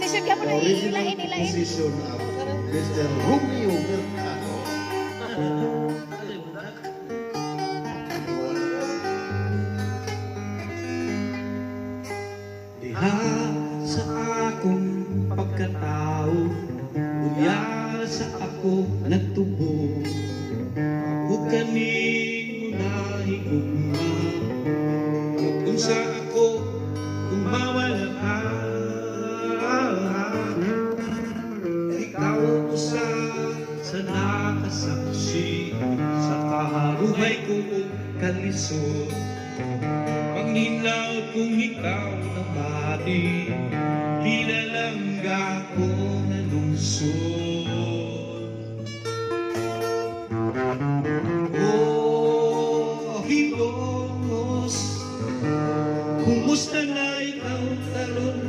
position ka mo na Original ilain. position of Mr. Romeo Mercado. Diha sa akong pagkatao, uya sa ako nagtubo. Ako kaning nahigugma, kung sa ako kung mawala ka. Ikaw usa sa nakasaksi sa kaharuhay ko kalisod. Panginaw kung ikaw na pati, nilalangga ko na lungsod. Oh, Hilongos, kumusta na ikaw taron?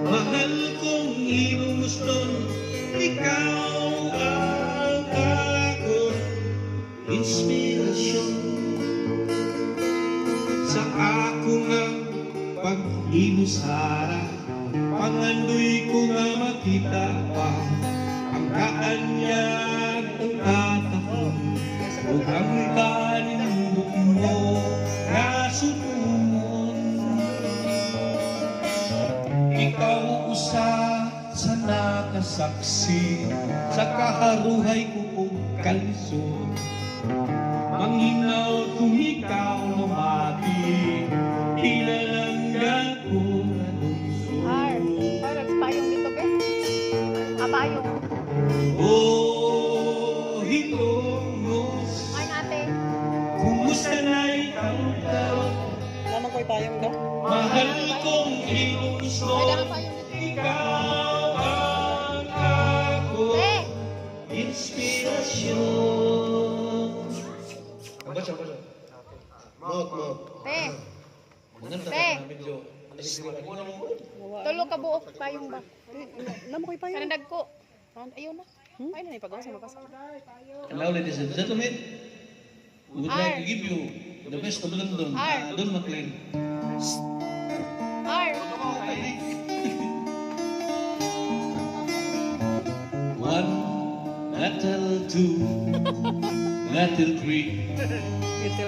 Mahal kong iyong guston, ikaw ang ako inspirasyon sa ako nga pag-inusara. Pangandoy ko nga makita pa ang kaanyag ng tatapon o ang kanindot mo na sutumon. Ikaw usa sa nakasaksi sa kaharuhay ko kong kalisod. Manginaw kung ikaw lumati, ilalanggan ko na lungsod. Payong dito, be. Payong. Oh, Hilongos, Ay, ate. kumusta na ikaw taon? Mama ko ipayong daw. Mahal kong iyong gusto, Ay, dala payong dito. ikaw ang ako Be. inspirasyon. Baca. Mot. Be. Maganda Be. ka medyo. Tulo ka buok. Payong ba? Mama ko ipayong. Kanandag ko. Ayun na. Ay, na ipagawa sa mabasa. Hello, ladies and gentlemen. We would like to give you the best of London, Don McLean. R. One, little two, little three,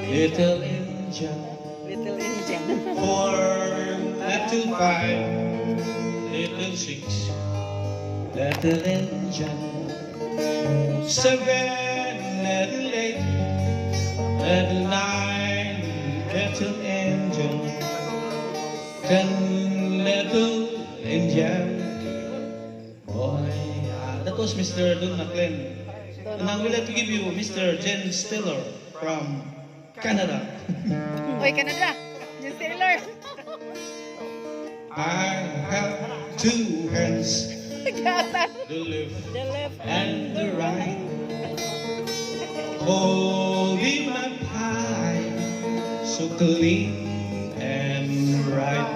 little angel. Little Indian. Four, little five, little six, little angel. Seven, little eight, little nine, little angel. 10, little angel. Boy, that was Mr. Don McLean. And I would like to give you Mr. Jen Stiller from Canada. Oy, Canada. Just Taylor. I have two hands, Gata. the left The left and the right, holding my pie so clean and right.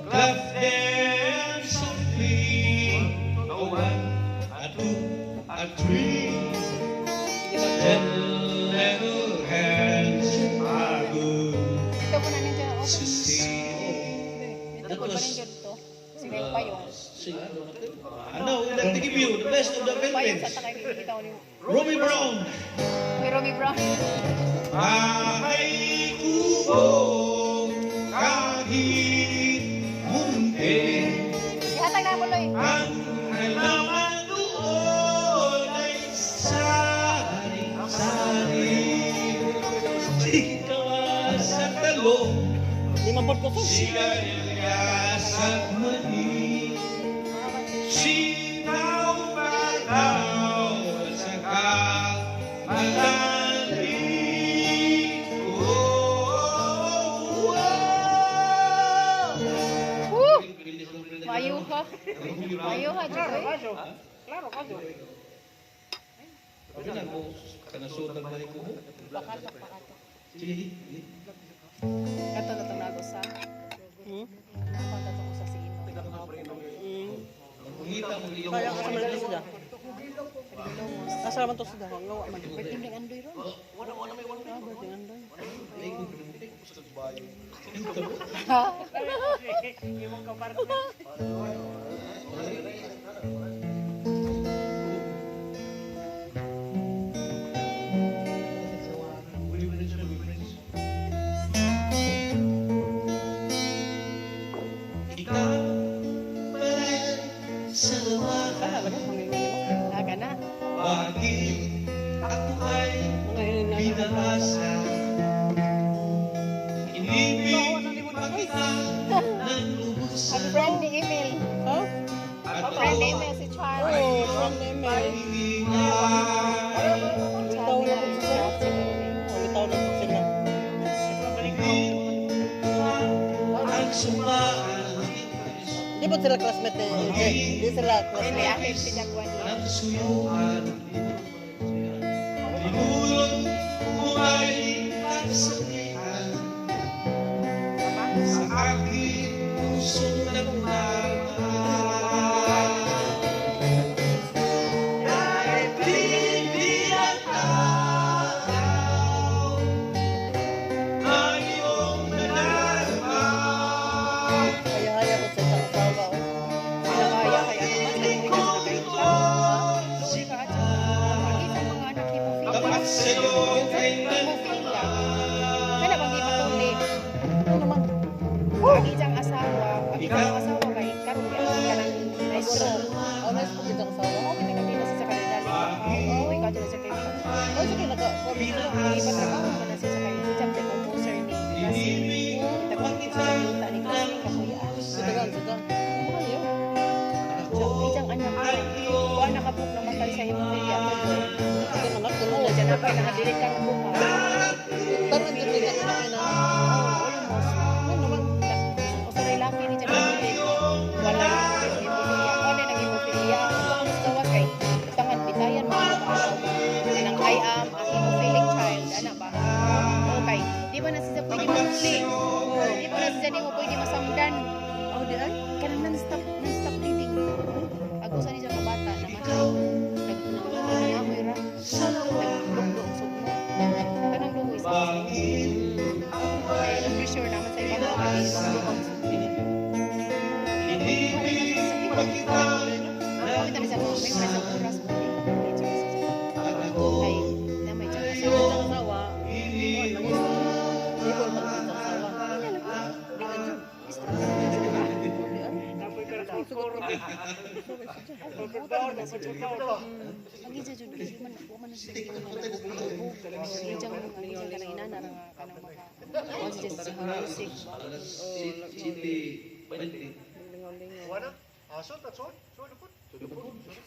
Clap them softly, a one, a two, a three. Ten little hands are good Ito po na ninyo. to see. Ito po na ninyo dito. Sino yung payong? Ano, we'd like to give you the best of the Payong Philippines. sa takay kita ko ni Romy Brown. Romy Brown. Bahay kubo kahit munti, Ihatag na mo, Loy. ang halaman doon ay sari-sari. Ikaw sa talong, Di man po ko. sigarilyas at mani, sitaw, bataw, at saka malali. Woo! Mayo ka. Mayo ka, Joy. Klaro, kaso. Sabi na ko, kanasod ang balik ko. Pakatak. Sige. Kato na itong nagos ha. Nakonta ko sa sino. Ang pangita mo iyong Kaya ka sa Malaysia. Asa man to sa dahon ngawa man. Birthday ng Andoy ron. Birthday andoy. Ha? Ikaw pala'y sa Sana lawakan. lagi mangingan. Naga na. Bakit ako ay pinahasa? Inibig pa kita ng lubos. Friend ni Emil. Ha? Friend ni Emil si Charles. Oh, from the email. Itaw na po sila. Itaw na po sila. Ang sumaan Di ba sila classmate ni LJ? Di sila Hindi, classmate. ahit si Jaguan. ng suyuan. Tinulong mo ay kasabihan sa aking pusong nagmamahal. Dahil bibigyan araw ang iyong nadarama. Haya-haya ko sa isang asawa. Oh. Kaya kaya naman. Hindi ka na kayo siya. Luwi ka at lagi sa mga anak hemophilia. Dapat sa'yo ay Hemophilia. Kaya bang di patuloy? Ano naman? Lagi siyang asawa. Lagi siyang asawa kay karon kaya ka nang na-stroke. Oh, nice po kitang asawa. Oo, pinagabila siya sa kanila. Oo, ikaw dyan siya kayo. Oh, sige, naka-comment na. Ipatrabaho mo na siya sa kayo. Si Jack, the composer ni Kasi. Itagwag ko sa yuta ni Kasi Kapuyaan. Sidagan, sidagan. Ayaw. Isang anak ko. Kuha nakabuk naman tayo sa hemophilia. Sige, anak, tulong Oo, na dyan dyan. na pa nakadilit ka ng buka. Tangan dyan din ako na ina. Ano naman? O sa lalaki ni Jack Kapuyaan. Wala yung hemophilia. Wala nang hemophilia. Mas gawas kay tangan bitayan mo ang araw. Nang I am a hemophilic child. Ano ba? Okay. Di ba na siya pwede mamuli? Di ba na siya di mo pwede masamdan? Oh, di ay? Kanang non-stop bleeding. Agusan niya mga bata na matay. Nag-amoy ra. Nag-lugdo ang sugno. Kanang lumoy sa ang pressure naman sa ibang mga lugdo ang sugno. Inibig pa kita Pakita niya sa mga may isang oras mo. Ay, na may tsaka Sige, sa kitang asawa. Oh, nangis. Di ko lang kitang asawa. Di ka dyan. Ang isa jud kasi man wa man sa iyo na nagubog. Ijang ang ijang kanang inana nga kanang maka. Was just sa music.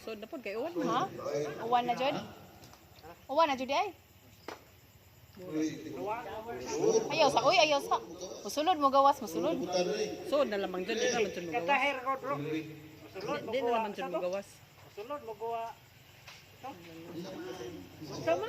So, dapat kayo uwan. Ha? Uwan na jud? Uwan na jud ay. Ayaw sa uy, ayaw sa. Musulod mo gawas, musulod. So, na lamang dyan. Di naman dyan magawas. Katahir ko, bro. Di na naman dyan magawas. Sunod mo gawa. Sama.